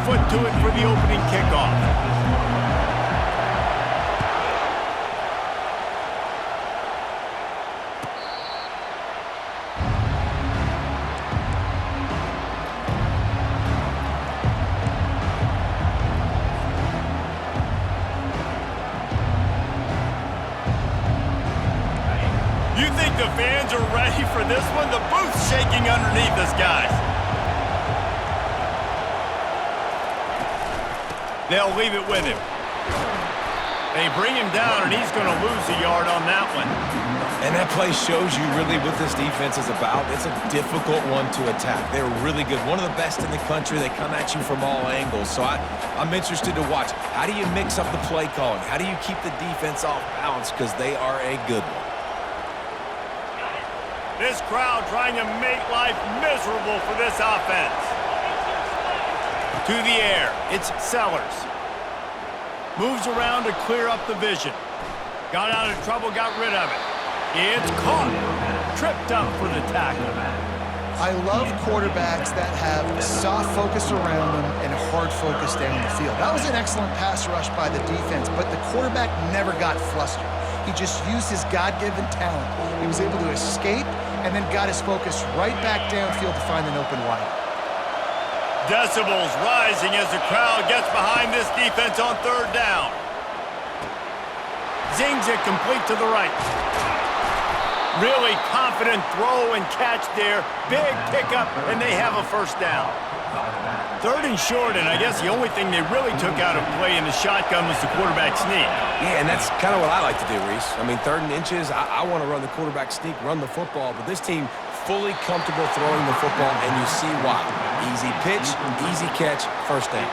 foot to it for the opening kickoff. You think the fans are ready for this one? The booth's shaking underneath us, guys. They'll leave it with him. They bring him down, and he's going to lose a yard on that one. And that play shows you really what this defense is about. It's a difficult one to attack. They're really good. One of the best in the country. They come at you from all angles. So I'm interested to watch. How do you mix up the play calling? How do you keep the defense off balance? Because they are a good one. This crowd trying to make life miserable for this offense. To the air, it's Sellers. Moves around to clear up the vision. Got out of trouble, got rid of it. It's caught. Tripped up for the tackle. I love quarterbacks that have soft focus around them and hard focus down the field. That was an excellent pass rush by the defense, but the quarterback never got flustered. He just used his God-given talent. He was able to escape and then got his focus right back downfield to find an open wide. Decibels rising as the crowd gets behind this defense on third down. Zings it complete to the right. Really confident throw and catch there. Big pickup, and they have a first down. Third and short, and I guess the only thing they really took out of play in the shotgun was the quarterback sneak. Yeah, and that's kind of what I like to do, Reese. I mean, third and inches, I want to run the quarterback sneak, run the football, but this team fully comfortable throwing the football, and you see why. Easy pitch, easy catch, first down.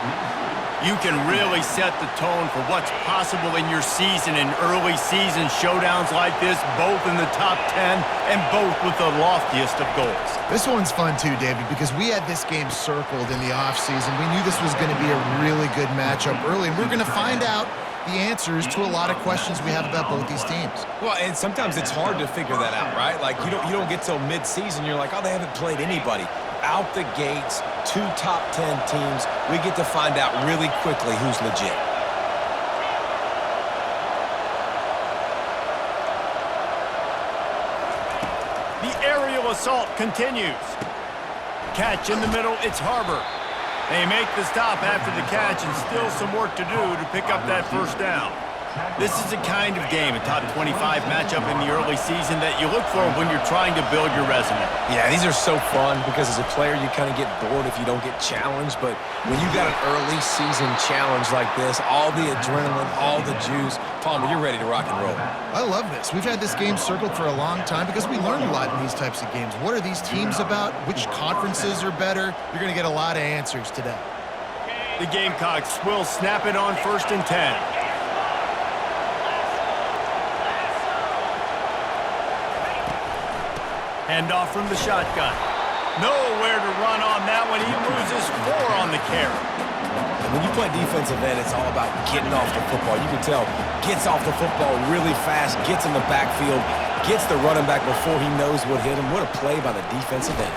You can really set the tone for what's possible in your season in early season showdowns like this, both in the top 10 and both with the loftiest of goals. This one's fun too, David, because we had this game circled in the offseason. We knew this was going to be a really good matchup early, and we're going to find out the answers to a lot of questions we have about both these teams. Well, and sometimes it's hard to figure that out, right? Like, you don't get till mid-season, you're like, oh, they haven't played anybody. Out the gates, 2 top 10 teams, we get to find out really quickly who's legit. The aerial assault continues. Catch in the middle, it's Harbor. They make the stop after the catch, and still some work to do to pick up that first down. This is the kind of game, a top 25 matchup in the early season, that you look for when you're trying to build your resume. Yeah, these are so fun because as a player, you kind of get bored if you don't get challenged. But when you got an early season challenge like this, all the adrenaline, all the juice, Palmer, you're ready to rock and roll. I love this. We've had this game circled for a long time because we learn a lot in these types of games. What are these teams about? Which conferences are better? You're going to get a lot of answers today. The Gamecocks will snap it on 1st and 10. Handoff from the shotgun. Nowhere to run on that one. He loses 4 on the carry. And when you play defensive end, it's all about getting off the football. You can tell, gets off the football really fast, gets in the backfield, gets the running back before he knows what hit him. What a play by the defensive end.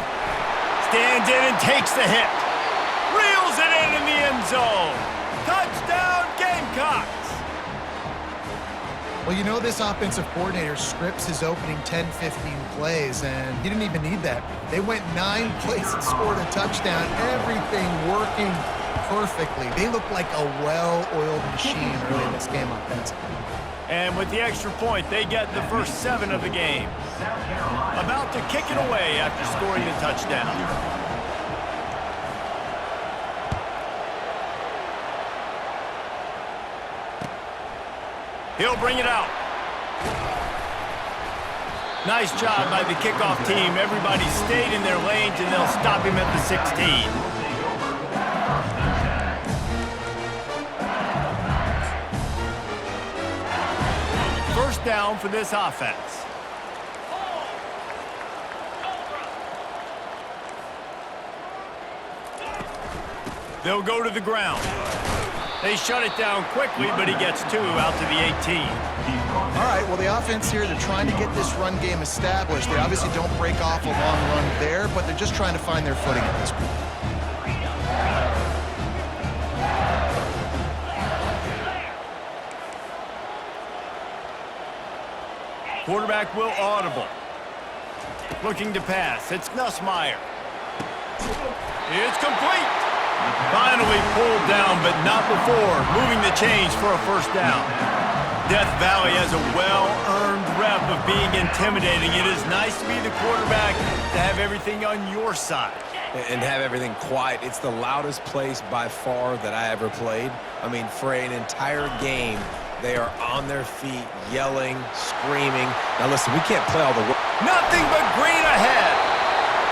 Stands in and takes the hit. Reels it in the end zone. Touchdown, Gamecocks. Well, you know, this offensive coordinator scripts his opening 10, 15 plays, and he didn't even need that. They went 9 plays and scored a touchdown. Everything working perfectly. They look like a well-oiled machine early in this game offensively. And with the extra point, they get the first 7 of the game. About to kick it away after scoring the touchdown. He'll bring it out. Nice job by the kickoff team. Everybody stayed in their lanes, and they'll stop him at the 16. First down for this offense. They'll go to the ground. They shut it down quickly, but he gets 2 out to the 18. All right, well, the offense here, they're trying to get this run game established. They obviously don't break off a long run there, but they're just trying to find their footing at this point. Quarterback will audible. Looking to pass. It's Nussmeier. It's complete. Finally pulled down, but not before moving the chains for a first down. Death Valley has a well-earned rep of being intimidating. It is nice to be the quarterback, to have everything on your side. And have everything quiet. It's the loudest place by far that I ever played. I mean, for an entire game, they are on their feet, yelling, screaming. Now listen, we can't play all the work. Nothing but green ahead.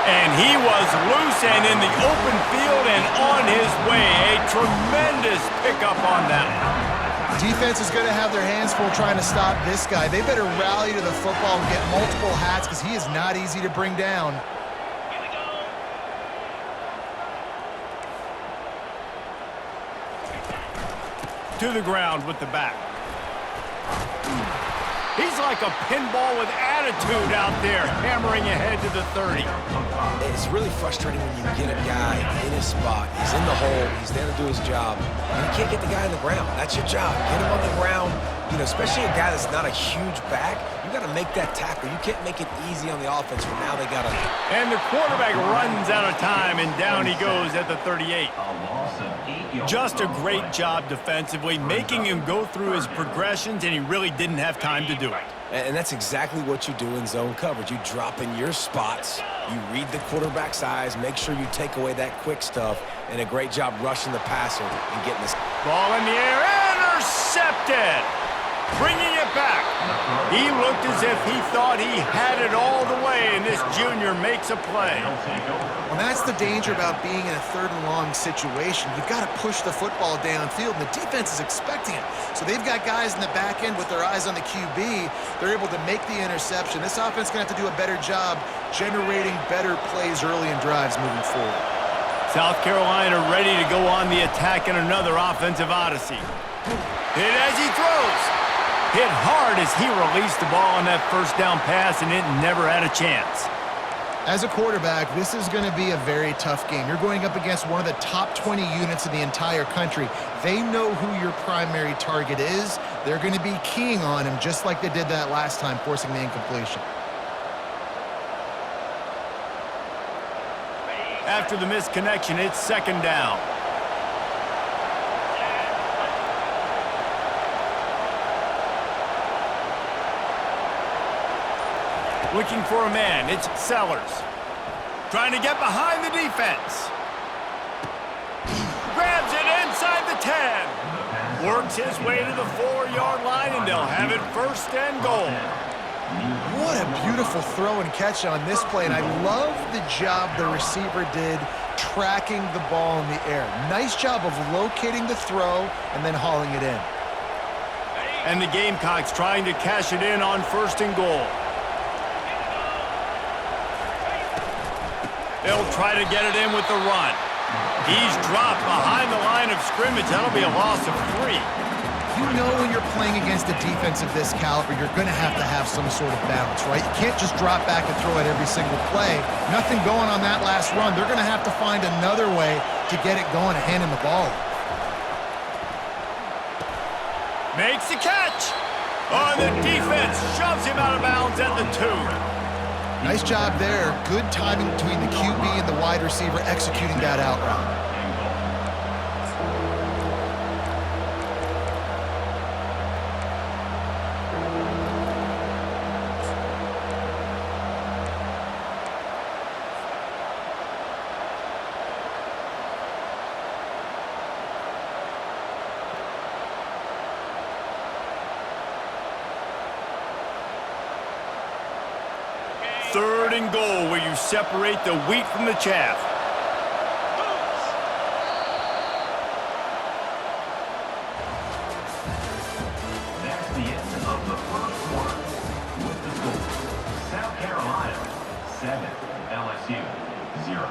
And he was loose and in the open field and on his way. A tremendous pickup on that one. Defense is going to have their hands full trying to stop this guy. They better rally to the football and get multiple hats because he is not easy to bring down. To the ground with the back. He's like a pinball with attitude out there, hammering ahead to the 30. It's really frustrating when you get a guy in his spot. He's in the hole. He's there to do his job. And you can't get the guy on the ground. That's your job. Get him on the ground. You know, especially a guy that's not a huge back. You got to make that tackle. You can't make it easy on the offense, but now they got to. And the quarterback runs out of time, and down he goes at the 38. Just a great job defensively, making him go through his progressions, and he really didn't have time to do it. And that's exactly what you do in zone coverage. You drop in your spots, you read the quarterback's eyes, make sure you take away that quick stuff, and a great job rushing the passer and getting this. Ball in the air, intercepted! Bringing it back. He looked as if he thought he had it all the way, and this junior makes a play. Well, that's the danger about being in a third and long situation. You've got to push the football downfield, and the defense is expecting it. So they've got guys in the back end with their eyes on the QB. They're able to make the interception. This offense is going to have to do a better job generating better plays early in drives moving forward. South Carolina ready to go on the attack in another offensive odyssey. Hit as he throws. Hit hard as he released the ball on that first down pass, and it never had a chance. As a quarterback, this is going to be a very tough game. You're going up against one of the top 20 units in the entire country. They know who your primary target is. They're going to be keying on him just like they did that last time, forcing the incompletion. After the misconnection, it's second down. Looking for a man, it's Sellers. Trying to get behind the defense. Grabs it inside the 10. Works his way to the 4-yard line, and they'll have it first and goal. What a beautiful throw and catch on this play, and I love the job the receiver did tracking the ball in the air. Nice job of locating the throw and then hauling it in. And the Gamecocks trying to cash it in on first and goal. They'll try to get it in with the run. He's dropped behind the line of scrimmage. That'll be a loss of 3. You know when you're playing against a defense of this caliber, you're going to have some sort of balance, right? You can't just drop back and throw it every single play. Nothing going on that last run. They're going to have to find another way to get it going and handing the ball. Makes the catch. Oh, the defense shoves him out of bounds at the 2. Nice job there. Good timing between the QB and the wide receiver executing that out route. Third and goal, where you separate the wheat from the chaff. That's the end of the first quarter. With the score, South Carolina 7, LSU 0.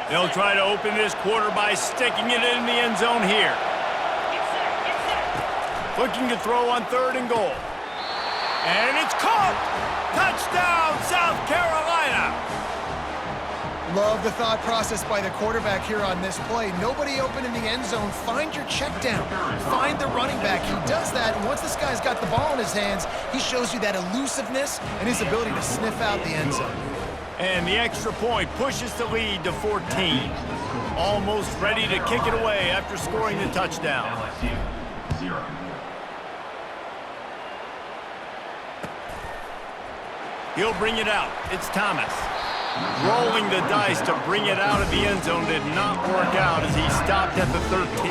They'll try to open this quarter by sticking it in the end zone here. Looking to throw on third and goal. And it's caught! Touchdown, South Carolina! Love the thought process by the quarterback here on this play. Nobody open in the end zone. Find your check down. Find the running back. He does that, and once this guy's got the ball in his hands, he shows you that elusiveness and his ability to sniff out the end zone. And the extra point pushes the lead to 14. Almost ready to kick it away after scoring the touchdown. LSU 0. He'll bring it out. It's Thomas. Rolling the dice to bring it out of the end zone did not work out as he stopped at the 13.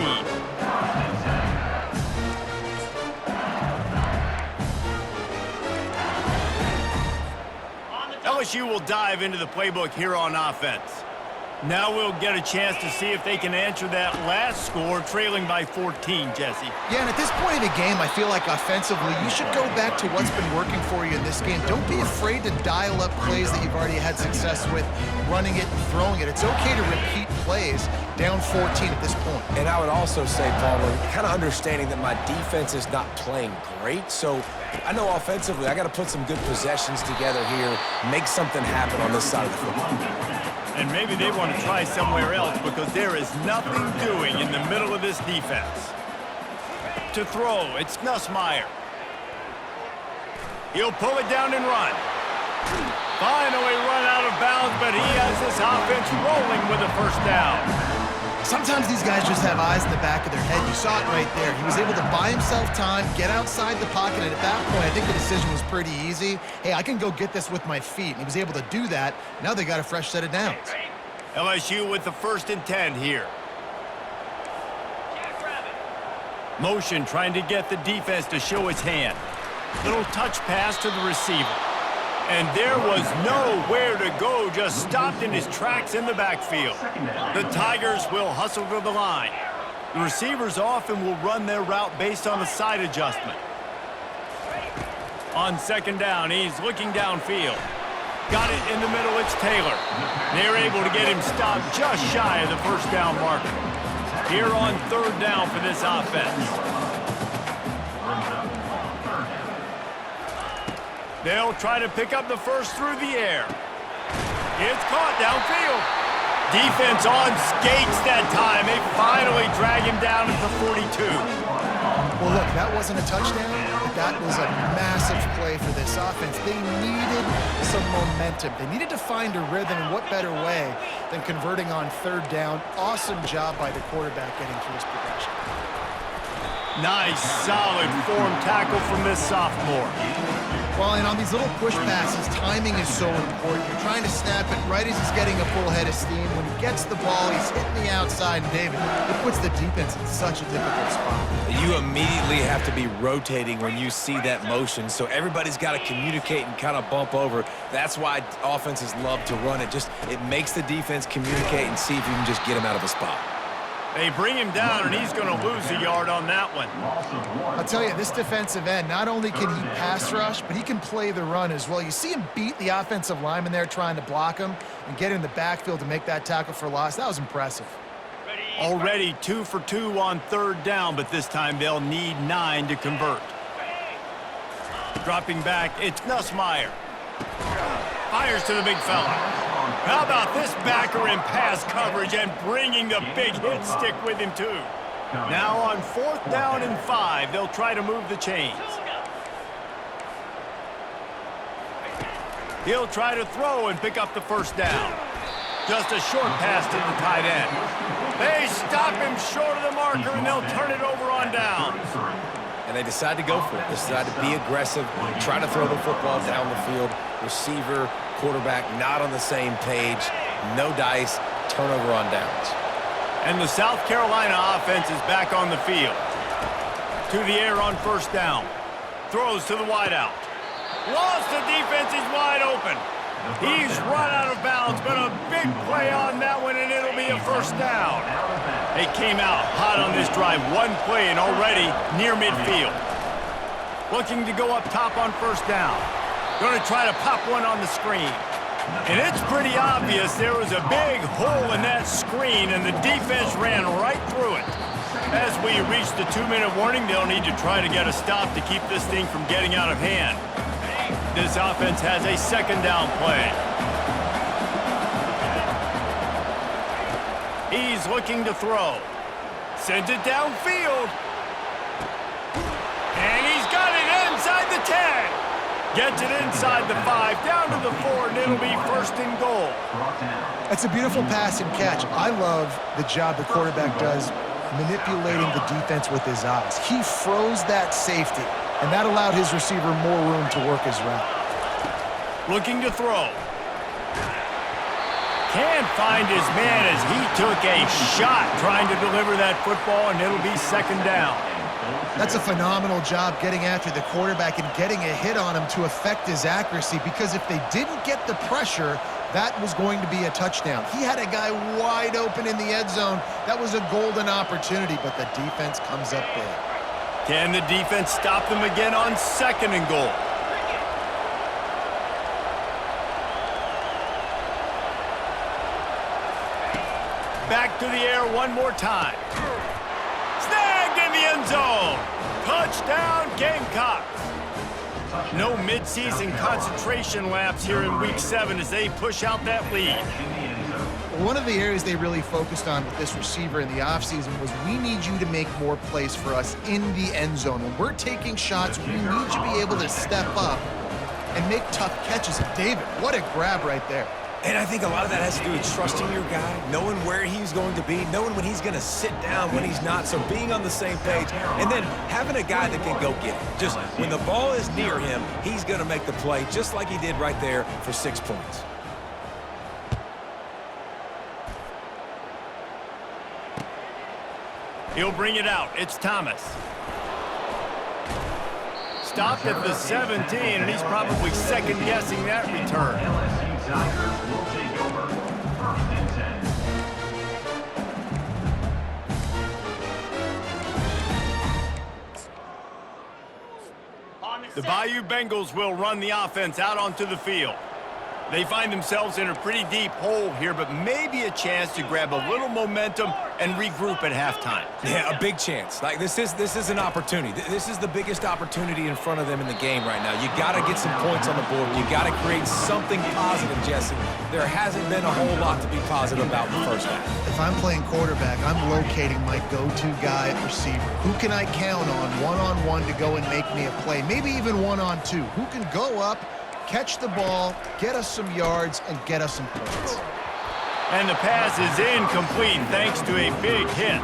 LSU will dive into the playbook here on offense. Now we'll get a chance to see if they can answer that last score, trailing by 14, Jesse. Yeah, and at this point in the game, I feel like offensively, you should go back to what's been working for you in this game. Don't be afraid to dial up plays that you've already had success with, running it and throwing it. It's okay to repeat plays down 14 at this point. And I would also say, Palmer, kind of understanding that my defense is not playing great, so I know offensively I got to put some good possessions together here, make something happen on this side of the football. And maybe they want to try somewhere else because there is nothing doing in the middle of this defense. To throw, it's Nussmeier. He'll pull it down and run. Finally run out of bounds, but he has this offense rolling with a first down. Sometimes these guys just have eyes in the back of their head. You saw it right there. He was able to buy himself time, get outside the pocket, and at that point, I think the decision was pretty easy. Hey, I can go get this with my feet. And he was able to do that. Now they got a fresh set of downs. LSU with the 1st and 10 here. Motion trying to get the defense to show its hand. Little touch pass to the receiver. And there was nowhere to go, just stopped in his tracks in the backfield. The Tigers will hustle to the line. The receivers often will run their route based on a side adjustment. On 2nd down, he's looking downfield. Got it in the middle, it's Taylor. They're able to get him stopped just shy of the first down marker. Here on 3rd down for this offense. They'll try to pick up the first through the air. It's caught downfield. Defense on skates that time. They finally drag him down at the 42. Well, look, that wasn't a touchdown, but that was a massive play for this offense. They needed some momentum. They needed to find a rhythm, and what better way than converting on 3rd down. Awesome job by the quarterback getting through his progression. Nice, solid form tackle from this sophomore. Well, and on these little push passes, timing is so important. You're trying to snap it right as he's getting a full head of steam. When he gets the ball, he's hitting the outside, and David, it puts the defense in such a difficult spot. You immediately have to be rotating when you see that motion, so everybody's got to communicate and kind of bump over. That's why offenses love to run it. It makes the defense communicate and see if you can just get him out of a spot. They bring him down, and he's going to lose a yard on that one. I'll tell you, this defensive end, not only can he pass rush, but he can play the run as well. You see him beat the offensive lineman there trying to block him and get in the backfield to make that tackle for loss. That was impressive. Already 2 for 2 on 3rd down, but this time they'll need 9 to convert. Dropping back, it's Nussmeier. Fires to the big fella. How about this backer in pass coverage and bringing the big hit stick with him, too. Now on 4th down and 5, they'll try to move the chains. He'll try to throw and pick up the first down. Just a short pass to the tight end. They stop him short of the marker, and they'll turn it over on downs. And they decide to go for it. They decide to be aggressive, try to throw the football down the field. Receiver, quarterback, not on the same page. No dice, turnover on downs. And the South Carolina offense is back on the field. To the air on 1st down. Throws to the wideout. Lost the defense, he's wide open. He's run out of bounds, but a big play on that one, and it'll be a first down. They came out hot on this drive. One play and already near midfield. Looking to go up top on 1st down. Going to try to pop one on the screen. And it's pretty obvious there was a big hole in that screen, and the defense ran right through it. As we reach the 2-minute warning, they'll need to try to get a stop to keep this thing from getting out of hand. This offense has a 2nd down play. He's looking to throw. Sends it downfield. And he's got it inside the 10. Gets it inside the 5, down to the 4, and it'll be first and goal. That's a beautiful pass and catch. I love the job the quarterback does manipulating the defense with his eyes. He froze that safety, and that allowed his receiver more room to work his route. Looking to throw. Can't find his man as he took a shot trying to deliver that football, and it'll be second down. That's a phenomenal job getting after the quarterback and getting a hit on him to affect his accuracy, because if they didn't get the pressure, that was going to be a touchdown. He had a guy wide open in the end zone. That was a golden opportunity, but the defense comes up big. Can the defense stop them again on second and goal? Back to the air one more time. Snagged in the end zone. Touchdown, Gamecocks. No midseason concentration laps here in Week 7 as they push out that lead. One of the areas they really focused on with this receiver in the offseason was, we need you to make more plays for us in the end zone. When we're taking shots, we need you to be able to step up and make tough catches. And David, what a grab right there. And I think a lot of that has to do with trusting your guy, knowing where he's going to be, knowing when he's going to sit down, when he's not, so being on the same page, and then having a guy that can go get it. Just when the ball is near him, he's going to make the play, just like he did right there for 6 points. He'll bring it out. It's Thomas. Stopped at the 17, and he's probably second-guessing that return. Tigers will take over. First and 10. The Bayou Bengals will run the offense out onto the field. They find themselves in a pretty deep hole here, but maybe a chance to grab a little momentum and regroup at halftime. Yeah, a big chance. Like, this is an opportunity. This is the biggest opportunity in front of them in the game right now. You got to get some points on the board. You got to create something positive, Jesse. There hasn't been a whole lot to be positive about in the first half. If I'm playing quarterback, I'm locating my go-to guy at receiver. Who can I count on one-on-one to go and make me a play? Maybe even one-on-two. Who can go up, catch the ball, get us some yards, and get us some points. And the pass is incomplete thanks to a big hit.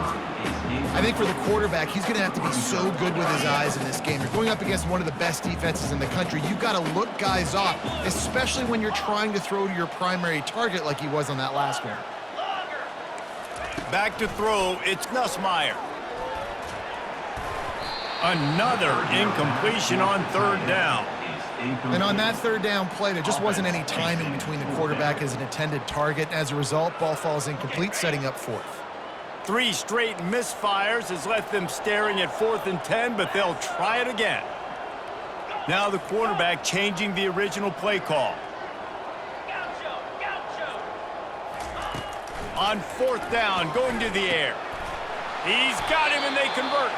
I think for the quarterback, he's going to have to be so good with his eyes in this game. You're going up against one of the best defenses in the country. You've got to look guys off, especially when you're trying to throw to your primary target like he was on that last one. Back to throw, it's Nussmeier. Another incompletion on third down. And on that third down play, there just wasn't any timing between the quarterback as an intended target. As a result, ball falls incomplete, setting up fourth. 3 straight misfires has left them staring at 4th and 10, but they'll try it again. Now the quarterback changing the original play call. On 4th down, going to the air. He's got him, and they convert.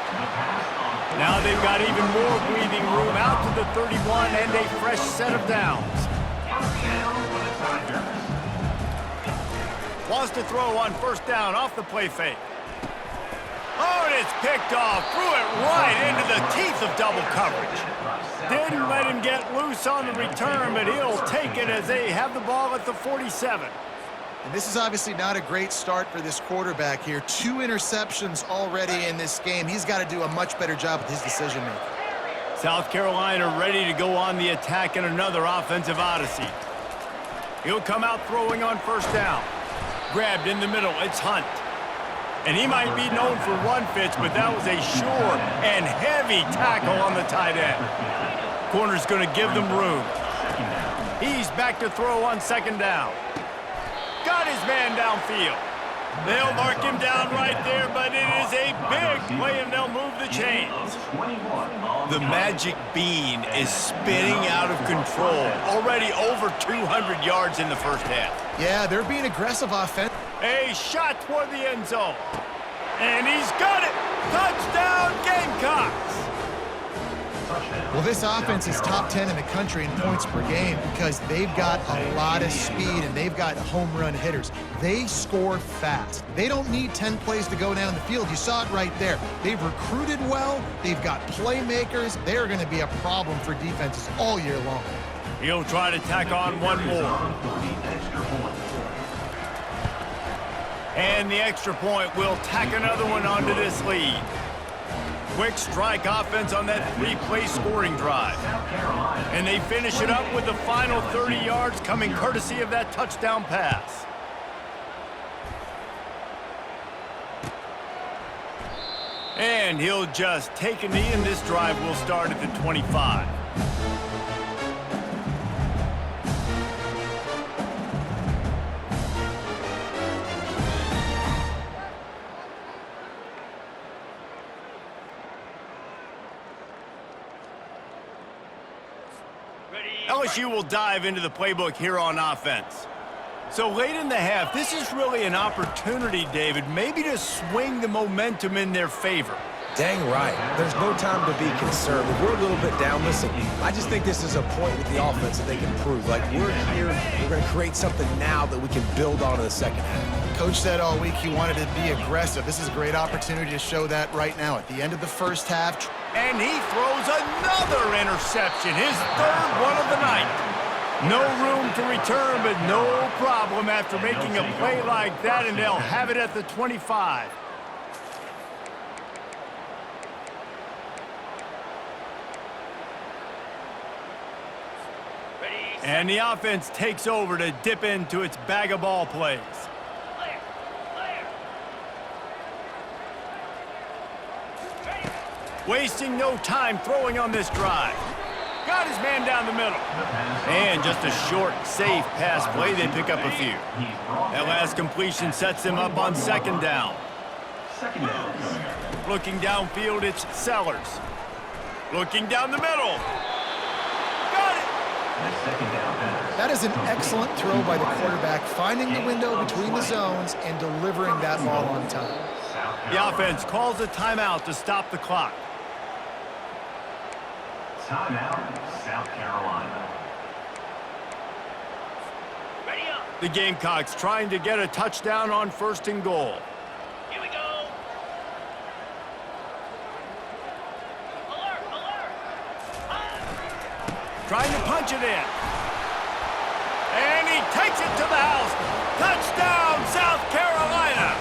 Now they've got even more breathing room out to the 31 and a fresh set of downs. Wants to throw on 1st down off the play fake. Oh, and it's picked off. Threw it right into the teeth of double coverage. Didn't let him get loose on the return, but he'll take it as they have the ball at the 47. And this is obviously not a great start for this quarterback here. 2 interceptions already in this game. He's got to do a much better job with his decision-making. South Carolina ready to go on the attack in another offensive odyssey. He'll come out throwing on 1st down. Grabbed in the middle, it's Hunt. And he might be known for run fits, but that was a sure and heavy tackle on the tight end. Corner's going to give them room. He's back to throw on 2nd down. Got his man downfield. They'll mark him down right there, but it is a big play, and they'll move the chains. The magic bean is spinning out of control. Already over 200 yards in the first half. Yeah, they're being aggressive offense. A shot toward the end zone. And he's got it. Touchdown, Gamecocks. Well, this offense is top 10 in the country in points per game because they've got a lot of speed and they've got home run hitters. They score fast. They don't need 10 plays to go down the field. You saw it right there. They've recruited well. They've got playmakers. They're going to be a problem for defenses all year long. He'll try to tack on one more. And the extra point will tack another one onto this lead. Quick strike offense on that three-play scoring drive. And they finish it up with the final 30 yards coming courtesy of that touchdown pass. And he'll just take a knee, and this drive will start at the 25. LSU will dive into the playbook here on offense. So late in the half, this is really an opportunity, David, maybe to swing the momentum in their favor. Dang right. There's no time to be concerned. If we're a little bit down, listen, I just think this is a point with the offense that they can prove. Like, we're here, we're going to create something now that we can build on in the second half. Coach said all week he wanted to be aggressive. This is a great opportunity to show that right now at the end of the first half. And he throws another interception, his third one of the night. No room to return, but no problem after making a play like that, and they'll have it at the 25. And the offense takes over to dip into its bag of ball plays. Wasting no time throwing on this drive. Got his man down the middle. And just a short, safe pass play. They pick up a few. That last completion sets them up on second down. Looking downfield, it's Sellers. Looking down the middle. Got it! That is an excellent throw by the quarterback, finding the window between the zones and delivering that ball on time. The offense calls a timeout to stop the clock. Timeout, South Carolina. The Gamecocks trying to get a touchdown on 1st and goal. Here we go. Alert, alert. Trying to punch it in. And he takes it to the house. Touchdown, South Carolina.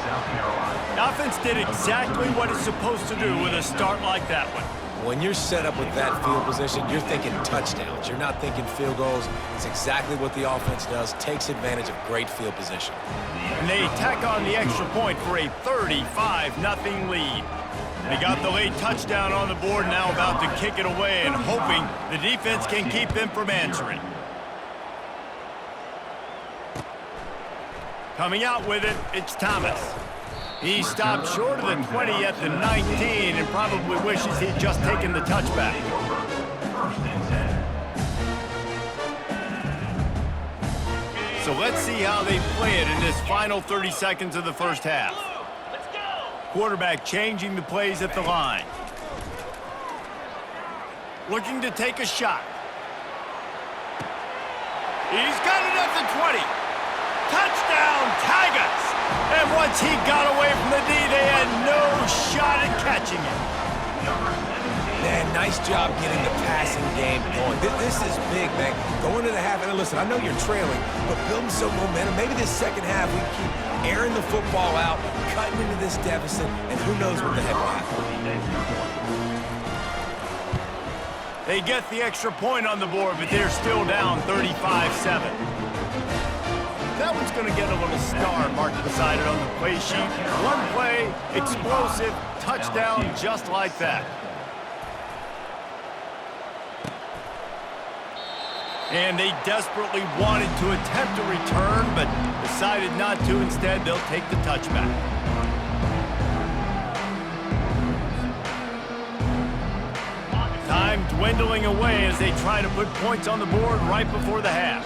South Carolina. The offense did exactly what it's supposed to do with a start like that one. When you're set up with that field position, you're thinking touchdowns. You're not thinking field goals. It's exactly what the offense does, takes advantage of great field position. And they tack on the extra point for a 35-0 lead. They got the late touchdown on the board, now about to kick it away and hoping the defense can keep them from answering. Coming out with it, it's Thomas. He stopped short of the 20 at the 19 and probably wishes he'd just taken the touchback. So let's see how they play it in this final 30 seconds of the first half. Let's go. Quarterback changing the plays at the line. Looking to take a shot. He's got it at the 20. Touchdown, Tigers! And once he got away from the D, they had no shot at catching it. Man, nice job getting the passing game going. This is big, man. Going to the half, and listen, I know you're trailing, but building some momentum. Maybe this second half we keep airing the football out, cutting into this deficit, and who knows what the heck will happen. They get the extra point on the board, but they're still down 35-7. That one's going to get a little star marked beside it on the play sheet. One play, explosive, touchdown, just like that. And they desperately wanted to attempt a return, but decided not to. Instead, they'll take the touchback. Time dwindling away as they try to put points on the board right before the half.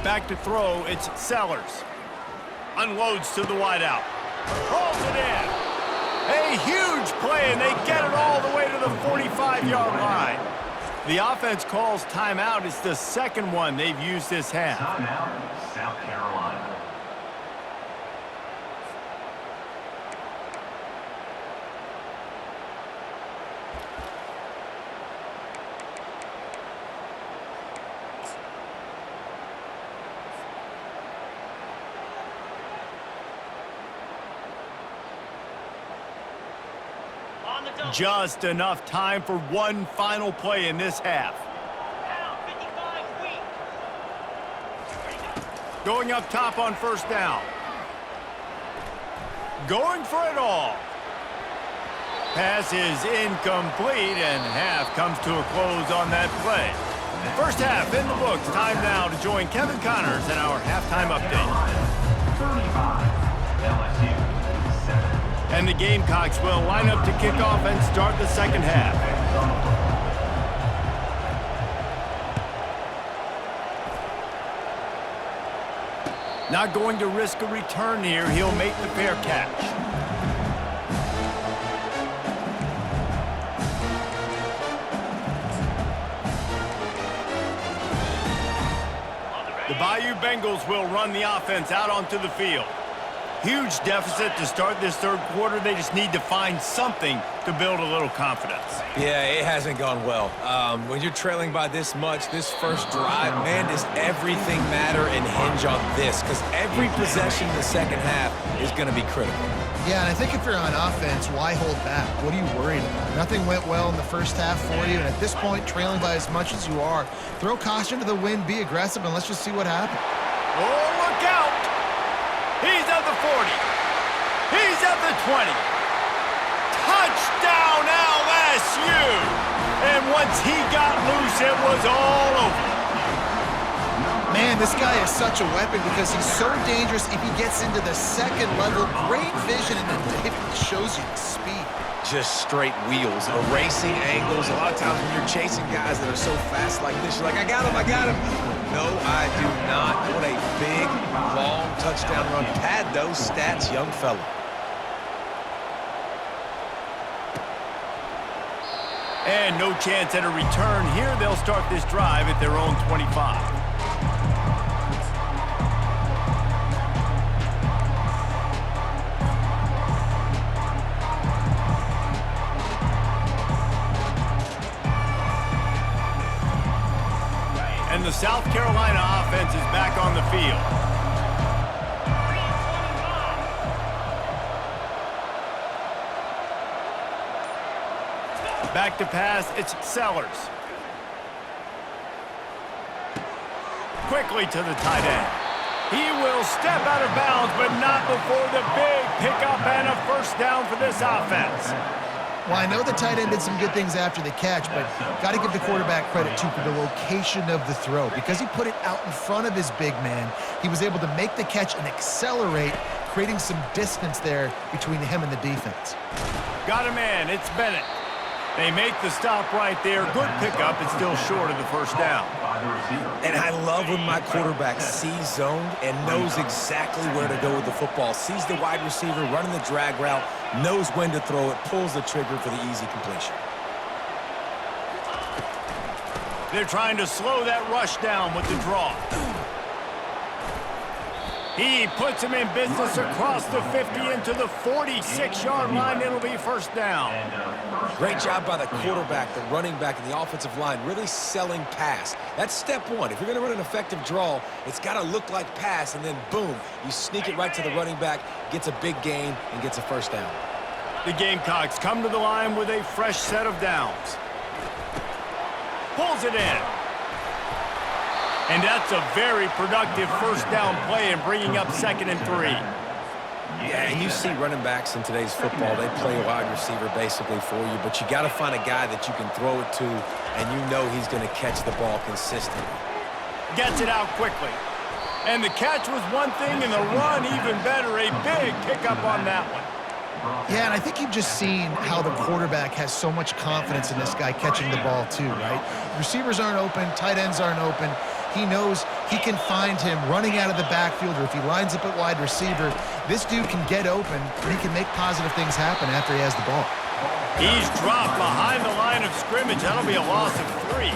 Back to throw, it's Sellers. Unloads to the wideout. Rolls it in. A a huge play, and they get it all the way to the 45-yard line. The offense calls timeout. It's the second one they've used this half. Timeout, South Carolina. On the double. Just enough time for one final play in this half. Down, 55 weak. Ready to go. Going up top on first down. Going for it all. Pass is incomplete, and half comes to a close on that play. First half in the books. Time now to join Kevin Connors in our halftime update. 35, LSU, 7. And the Gamecocks will line up to kick off and start the second half. Not going to risk a return here. He'll make the fair catch. The Bayou Bengals will run the offense out onto the field. Huge deficit to start this third quarter. They just need to find something to build a little confidence. Yeah, it hasn't gone well. When you're trailing by this much, this first drive, man, does everything matter and hinge on this? Because every possession in the second half is going to be critical. Yeah, and I think if you're on offense, why hold back? What are you worried about? Nothing went well in the first half for you, and at this point, trailing by as much as you are, throw caution to the wind, be aggressive, and let's just see what happens. Oh, look out! He's at the 40. He's at the 20. Touchdown LSU! And once he got loose, it was all over. Man, this guy is such a weapon because he's so dangerous if he gets into the second level. Great vision, and then David shows you the speed. Just straight wheels, erasing angles. A lot of times when you're chasing guys that are so fast like this, you're like, I got him, I got him. No, I do not. What a big, long touchdown run. Pad those stats, young fella. And no chance at a return here. They'll start this drive at their own 25. And the South Carolina offense is back on the field. 3-25. Back to pass, it's Sellers. Quickly to the tight end. He will step out of bounds, but not before the big pickup and a first down for this offense. Well, I know the tight end did some good things after the catch, but got to give the quarterback credit, too, for the location of the throw. Because he put it out in front of his big man, he was able to make the catch and accelerate, creating some distance there between him and the defense. Got a man, it's Bennett. They make the stop right there. Good pickup. It's still short of the first down. And I love when my quarterback sees zoned and knows exactly where to go with the football. Sees the wide receiver running the drag route, knows when to throw it, pulls the trigger for the easy completion. They're trying to slow that rush down with the draw. He puts him in business across the 50 into the 46-yard line. It'll be first down. Great job by the quarterback, the running back, and the offensive line, really selling pass. That's step one. If you're going to run an effective draw, it's got to look like pass, and then boom, you sneak it right to the running back, gets a big gain, and gets a first down. The Gamecocks come to the line with a fresh set of downs. Pulls it in. And that's a very productive first down play in bringing up 2nd and 3. Yeah, and you see running backs in today's football, they play a wide receiver basically for you, but you got to find a guy that you can throw it to, and you know he's going to catch the ball consistently. Gets it out quickly. And the catch was one thing, and the run even better. A big pickup on that one. Yeah, and I think you've just seen how the quarterback has so much confidence in this guy catching the ball too, right? Receivers aren't open, tight ends aren't open. He knows he can find him running out of the backfield, or if he lines up at wide receiver, this dude can get open, and he can make positive things happen after he has the ball. He's dropped behind the line of scrimmage. That'll be a loss of 3.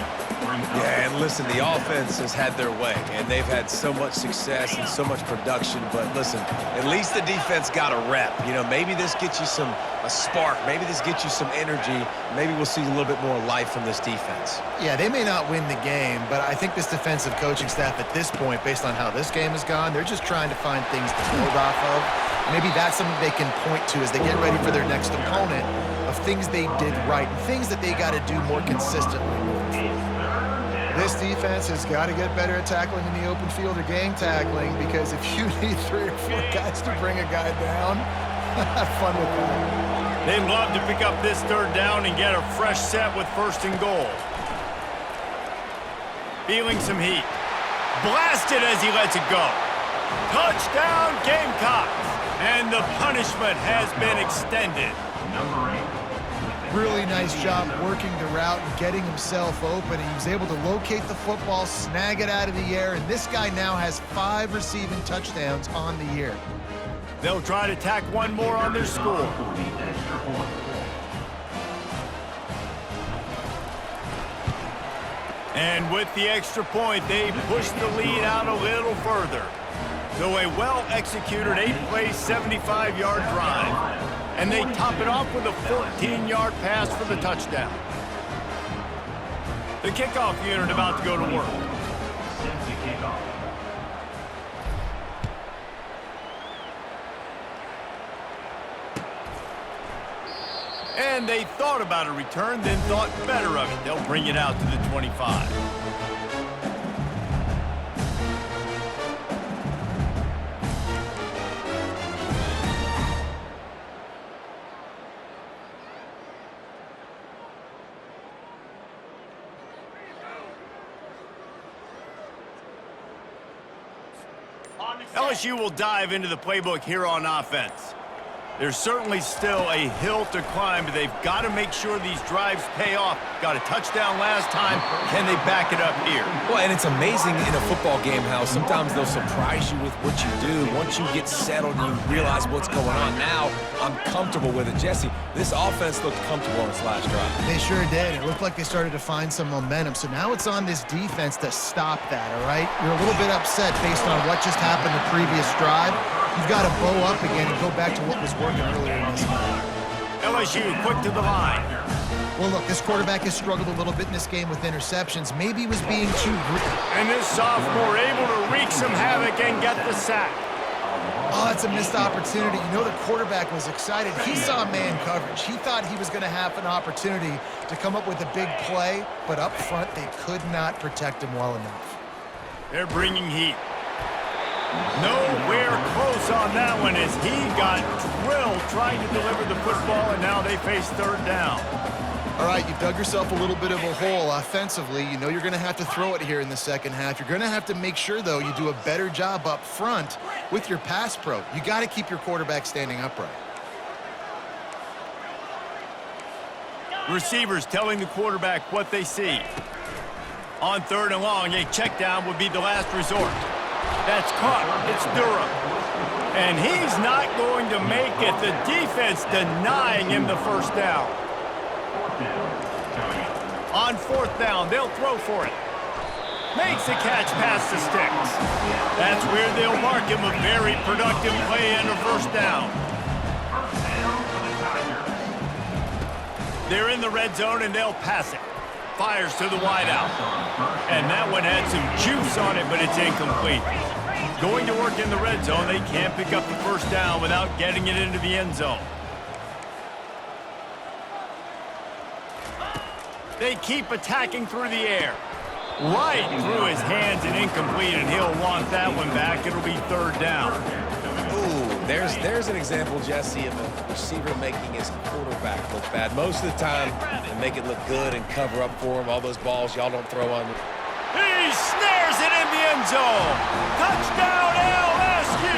Yeah, and listen, the offense has had their way, and they've had so much success and so much production. But listen, at least the defense got a rep. You know, maybe this gets you a spark. Maybe this gets you some energy. Maybe we'll see a little bit more life from this defense. Yeah, they may not win the game, but I think this defensive coaching staff at this point, based on how this game has gone, they're just trying to find things to build off of. Maybe that's something they can point to as they get ready for their next opponent, of things they did right and things that they got to do more consistently. This defense has got to get better at tackling in the open field or gang tackling, because if you need 3 or 4 guys to bring a guy down, have fun with that. They'd love to pick up this 3rd down and get a fresh set with 1st and goal. Feeling some heat. Blasted as he lets it go. Touchdown, Gamecocks! And the punishment has been extended. Number 8. Really nice job working the route and getting himself open. He was able to locate the football, snag it out of the air, and this guy now has 5 receiving touchdowns on the year. They'll try to tack one more on their score. And with the extra point, they push the lead out a little further. So a well-executed 8-play, 75-yard drive. And they top it off with a 14-yard pass for the touchdown. The kickoff unit about to go to work. Sets the kickoff. And they thought about a return, then thought better of it. They'll bring it out to the 25. LSU will dive into the playbook here on offense. There's certainly still a hill to climb, but they've got to make sure these drives pay off. Got a touchdown last time. Can they back it up here? Well, and it's amazing in a football game how sometimes they'll surprise you with what you do. Once you get settled and you realize what's going on, now I'm comfortable with it. Jesse, this offense looked comfortable on its last drive. They sure did. It looked like they started to find some momentum. So now it's on this defense to stop that, all right? You're a little bit upset based on what just happened the previous drive. You've got to bow up again and go back to what was working earlier in this game. LSU quick to the line. Well, look, this quarterback has struggled a little bit in this game with interceptions. Maybe he was being too greedy. And this sophomore able to wreak some havoc and get the sack. Oh, that's a missed opportunity. You know, the quarterback was excited. He saw man coverage. He thought he was going to have an opportunity to come up with a big play, but up front, they could not protect him well enough. They're bringing heat. Nowhere close on that one as he got drilled trying to deliver the football, and now they face 3rd down. All right, you've dug yourself a little bit of a hole offensively. You know you're going to have to throw it here in the second half. You're going to have to make sure, though, you do a better job up front with your pass pro. You got to keep your quarterback standing upright. Receivers telling the quarterback what they see. On 3rd and long, a check down would be the last resort. That's caught. It's Durham. And he's not going to make it. The defense denying him the 1st down. On 4th down, they'll throw for it. Makes the catch past the sticks. That's where they'll mark him a very productive play and a 1st down. They're in the red zone and they'll pass it. Fires to the wideout. And that one had some juice on it, but it's incomplete. Going to work in the red zone, they can't pick up the 1st down without getting it into the end zone. They keep attacking through the air. Right through his hands and incomplete, and he'll want that one back. It'll be 3rd down. Ooh, there's an example, Jesse, of a receiver making his quarterback look bad. Most of the time, they make it look good and cover up for him. All those balls y'all don't throw on. He snares it in the end zone. Touchdown, LSU.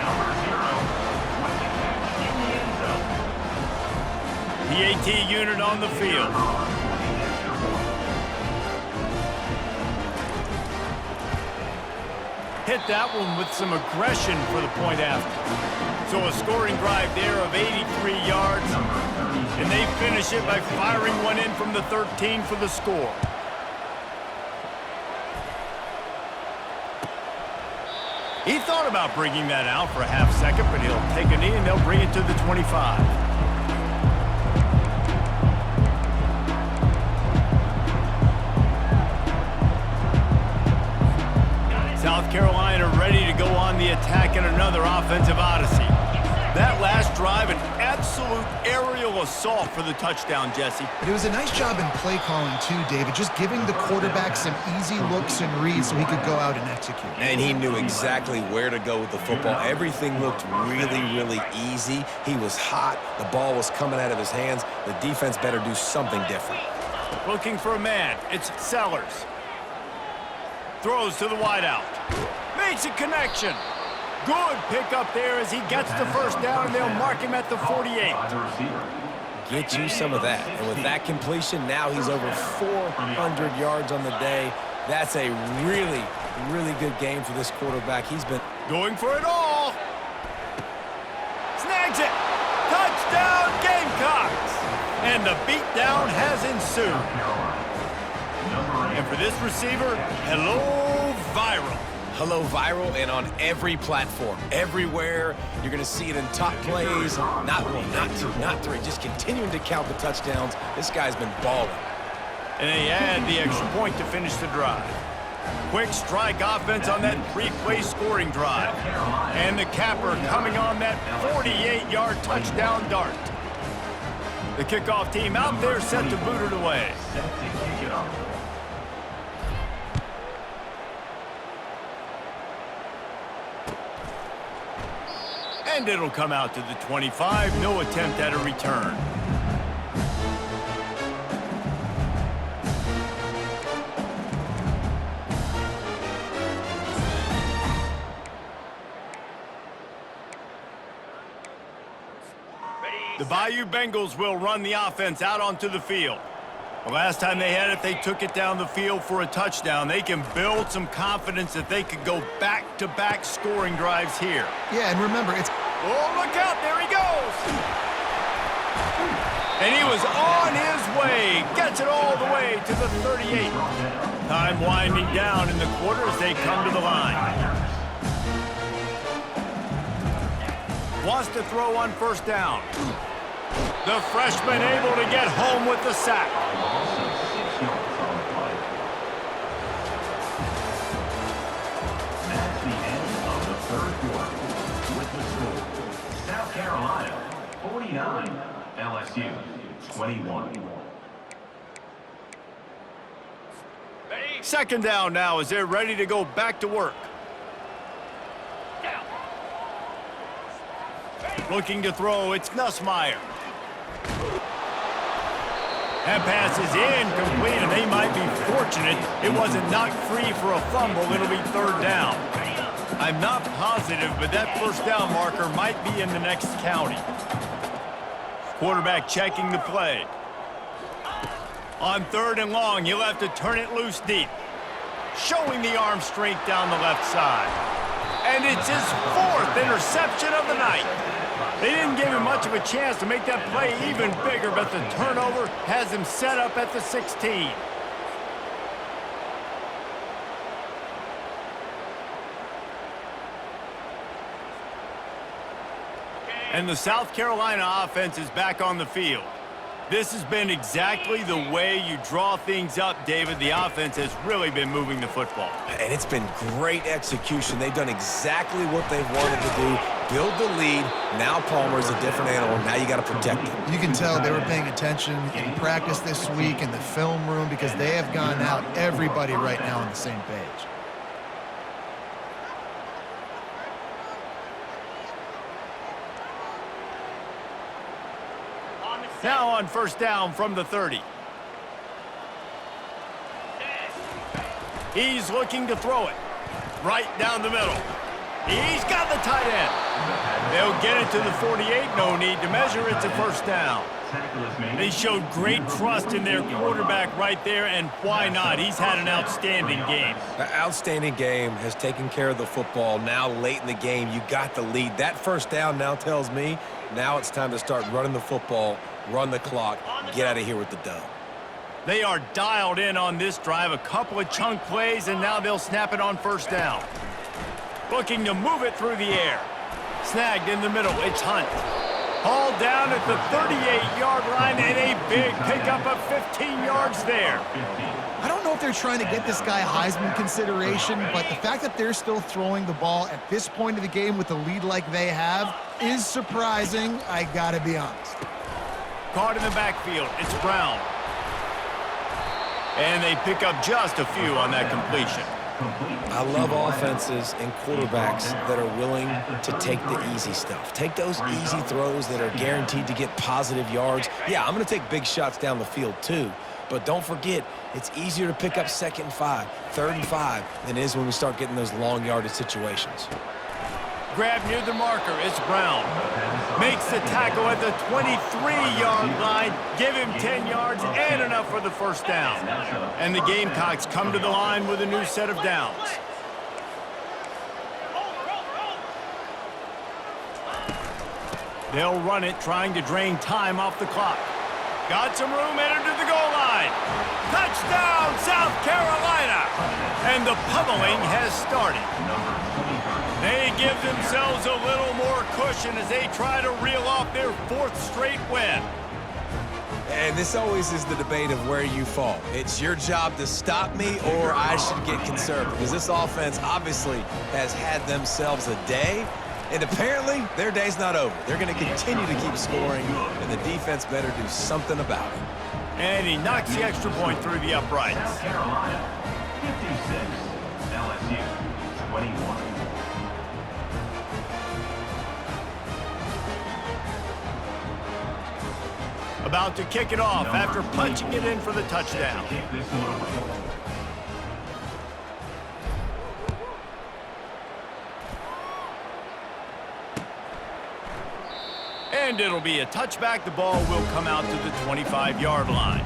Number 0 with the catch in the end zone. The AT unit on the field. hit that one with some aggression for the point after. So a scoring drive there of 83 yards, and they finish it by firing one in from the 13 for the score. He thought about bringing that out for a half second, but he'll take a knee and they'll bring it to the 25. South Carolina ready to go on the attack in another offensive odyssey. That last drive, an absolute aerial assault for the touchdown, Jesse. But it was a nice job in play calling too, David, just giving the quarterback some easy looks and reads so he could go out and execute. And he knew exactly where to go with the football. Everything looked really, really easy. He was hot. The ball was coming out of his hands. The defense better do something different. Looking for a man. It's Sellers. Throws to the wideout. Makes a connection. Good pickup there as he gets the first down, and they'll mark him at the 48. Get you some of that. And with that completion, now he's over 400 yards on the day. That's a really, really good game for this quarterback. He's been going for it all. Snags it. Touchdown, Gamecocks. And the beatdown has ensued. And for this receiver, hello, viral. Hello Viral, and on every platform, everywhere. You're going to see it in top plays. Not one, not two, not three. Just continuing to count the touchdowns. This guy's been balling. And they add the extra point to finish the drive. Quick strike offense on that 3-play scoring drive. And the capper coming on that 48-yard touchdown dart. The kickoff team out there set to boot it away. Set to kick it off. And it'll come out to the 25. No attempt at a return. The Bayou Bengals will run the offense out onto the field. The last time they had it, they took it down the field for a touchdown. They can build some confidence that they could go back-to-back scoring drives here. Yeah, and remember, it's... Oh, look out. There he goes. And he was on his way. Gets it all the way to the 38. Time winding down in the quarter as they come to the line. Wants to throw on first down. The freshman able to get home with the sack. That's the end of the third quarter. With the score, South Carolina 49, LSU 21. Second down now as they're ready to go back to work. Looking to throw, it's Nussmeier. That pass is incomplete, and they might be fortunate it wasn't knocked free for a fumble. It'll be third down. I'm not positive, but that first down marker might be in the next county. Quarterback checking the play. On third and long, he'll have to turn it loose deep. Showing the arm strength down the left side. And it's his fourth interception of the night. They didn't give him much of a chance to make that play even bigger, but the turnover has him set up at the 16. And the South Carolina offense is back on the field. This has been exactly the way you draw things up, David. The offense has really been moving the football. And it's been great execution. They've done exactly what they've wanted to do. Build the lead. Now Palmer's a different animal. Now you got to protect him. You can tell they were paying attention in practice this week in the film room because they have gone out, everybody right now on the same page. Now on first down from the 30. He's looking to throw it right down the middle. He's got the tight end. They'll get it to the 48. No need to measure. It's a first down. Tackle is made. They showed great trust in their quarterback right there, and why not? He's had an outstanding game. An outstanding game, has taken care of the football. Now late in the game, you got the lead. That first down now tells me now it's time to start running the football, run the clock, get out of here with the dub. They are dialed in on this drive. A couple of chunk plays, and now they'll snap it on first down. Looking to move it through the air. Snagged in the middle. It's Hunt. Hauled down at the 38-yard line, and a big pickup of 15 yards there. I don't know if they're trying to get this guy Heisman consideration, but the fact that they're still throwing the ball at this point of the game with the lead like they have is surprising, I gotta be honest. Caught in the backfield. It's Brown. And they pick up just a few on that completion. I love offenses and quarterbacks that are willing to take the easy stuff. Take those easy throws that are guaranteed to get positive yards. Yeah, I'm going to take big shots down the field too. But don't forget, it's easier to pick up 2nd and 5, 3rd and 5 than it is when we start getting those long yardage situations. Grab near the marker. It's Brown. Makes the tackle at the 23-yard line. Give him 10 yards and enough for the first down. And the Gamecocks come to the line with a new set of downs. They'll run it, trying to drain time off the clock. Got some room, entered to the goal line. Touchdown, South Carolina! And the pummeling has started. They give themselves a little more cushion as they try to reel off their 4th straight win. And this always is the debate of where you fall. It's your job to stop me or I should get conservative. Because this offense obviously has had themselves a day. And apparently, their day's not over. They're going to continue to keep scoring, and the defense better do something about it. And he knocks the extra point through the uprights. South Carolina, 56. LSU, 21. About to kick it off after punching it in for the touchdown. Kick this one over. And it'll be a touchback. The ball will come out to the 25-yard line.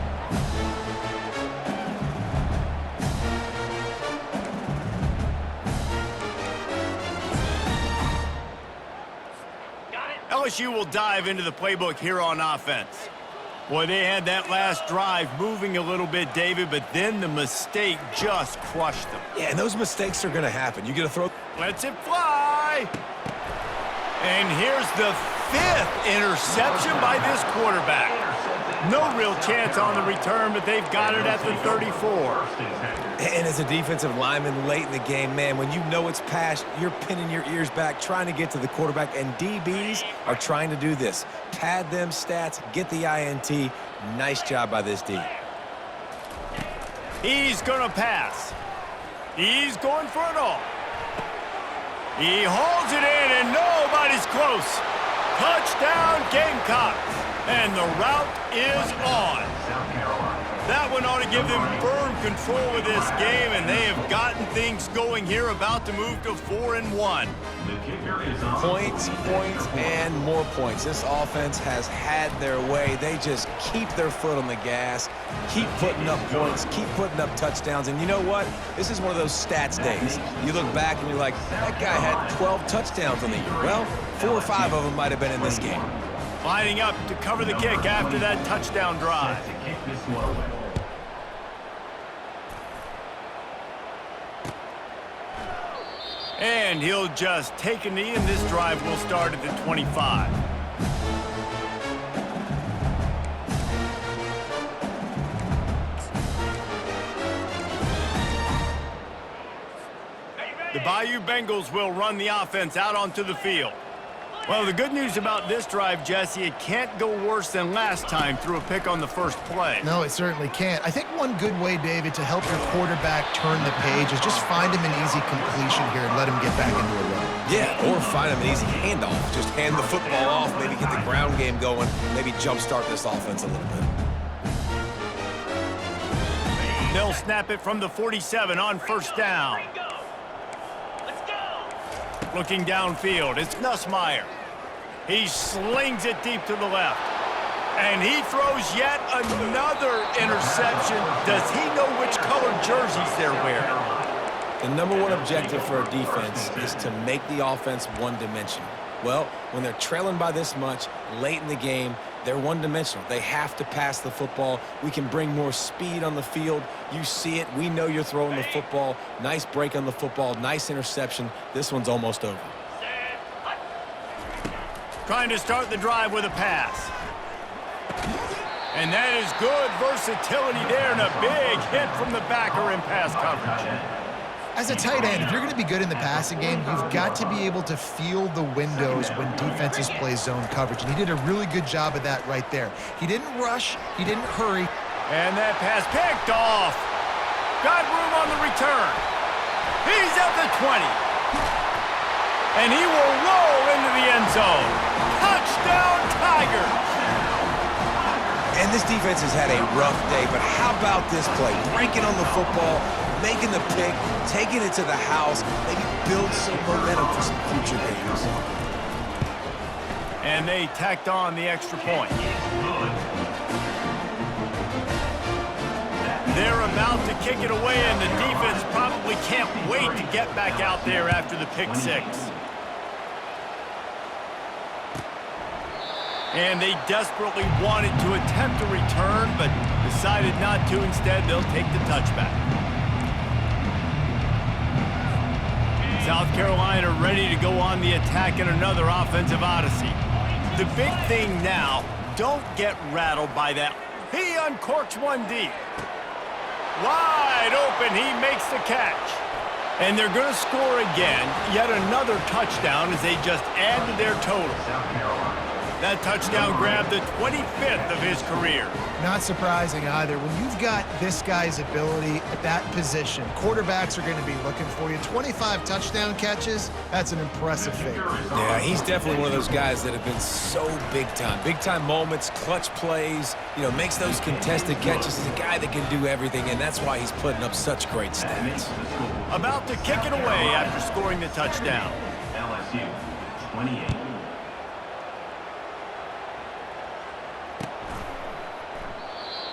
LSU will dive into the playbook here on offense. Boy, they had that last drive moving a little bit, David, but then the mistake just crushed them. Yeah, and those mistakes are going to happen. You get to throw. Lets it fly. And here's the 5th interception by this quarterback. No real chance on the return, but they've got it at the 34. And as a defensive lineman late in the game, man, when you know it's past, you're pinning your ears back, trying to get to the quarterback, and DBs are trying to do this. Pad them stats, get the INT. Nice job by this D. He's going to pass. He's going for it all. He hauls it in, and nobody's close. Touchdown, Gamecocks. And the route is on. South Carolina. That one ought to give them firm control of this game, and they have gotten things going here, about to move to 4-1. The kicker is on. Points, and more points. This offense has had their way. They just keep their foot on the gas, keep putting up points, keep putting up touchdowns. And you know what? This is one of those stats days. You look back and you're like, that guy had 12 touchdowns on the year. Well, 4 or 5 of them might have been in this game. Lining up to cover the kick after that touchdown drive. To kick this one away. And he'll just take a knee, and this drive will start at the 25. The Bayou Bengals will run the offense out onto the field. Well, the good news about this drive, Jesse, it can't go worse than last time through a pick on the first play. No, it certainly can't. I think one good way, David, to help your quarterback turn the page is just find him an easy completion here and let him get back into a run. Yeah, or find him an easy handoff. Just hand the football off, maybe get the ground game going, maybe jumpstart this offense a little bit. They'll snap it from the 47 on first down. Let's go. Looking downfield, it's Nussmeier. He slings it deep to the left. And he throws yet another interception. Does he know which colored jerseys they're wearing? The number one objective for a defense is to make the offense one-dimensional. Well, when they're trailing by this much late in the game, they're one-dimensional. They have to pass the football. We can bring more speed on the field. You see it. We know you're throwing the football. Nice break on the football. Nice interception. This one's almost over. Trying to start the drive with a pass. And that is good versatility there, and a big hit from the backer in pass coverage. As a tight end, if you're going to be good in the passing game, you've got to be able to feel the windows when defenses play zone coverage. And he did a really good job of that right there. He didn't rush. He didn't hurry. And that pass picked off. Got room on the return. He's at the 20. And he will roll into the end zone. Touchdown, Tigers. And this defense has had a rough day, but how about this play? Breaking on the football, making the pick, taking it to the house, maybe build some momentum for some future games. And they tacked on the extra point. They're about to kick it away, and the defense probably can't wait to get back out there after the pick six. And they desperately wanted to attempt a return, but decided not to. Instead, they'll take the touchback. South Carolina ready to go on the attack in another offensive odyssey. The big thing now, don't get rattled by that. He uncorks one deep. Wide open, he makes the catch. And they're going to score again, yet another touchdown as they just add to their total. That touchdown grabbed the 25th of his career. Not surprising either. When you've got this guy's ability at that position, quarterbacks are going to be looking for you. 25 touchdown catches, that's an impressive figure. Yeah, he's definitely one of those guys that have been so big time. Big time moments, clutch plays, you know, makes those contested catches. He's a guy that can do everything, and that's why he's putting up such great stats. About to kick it away after scoring the touchdown. LSU, 28.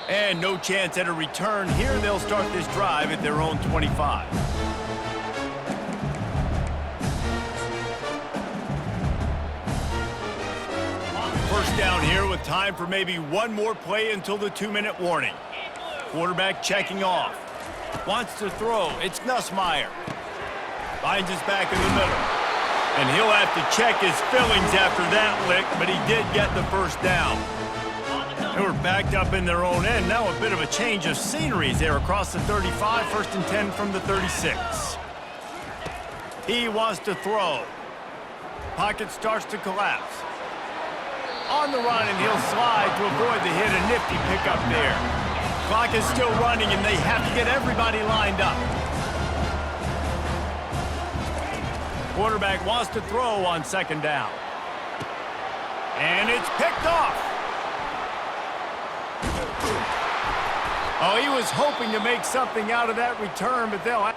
And no chance at a return here. They'll start this drive at their own 25. First down here with time for maybe one more play until the 2-minute warning. Quarterback checking off. Wants to throw. It's Nussmeier. Finds his back in the middle. And he'll have to check his fillings after that lick, but he did get the first down. They were backed up in their own end. Now a bit of a change of scenery there across the 35, 1st and 10 from the 36. He wants to throw. Pocket starts to collapse. On the run, and he'll slide to avoid the hit. A nifty pickup there. Clock is still running, and they have to get everybody lined up. Quarterback wants to throw on 2nd down. And it's picked off. Oh, he was hoping to make something out of that return, but they'll have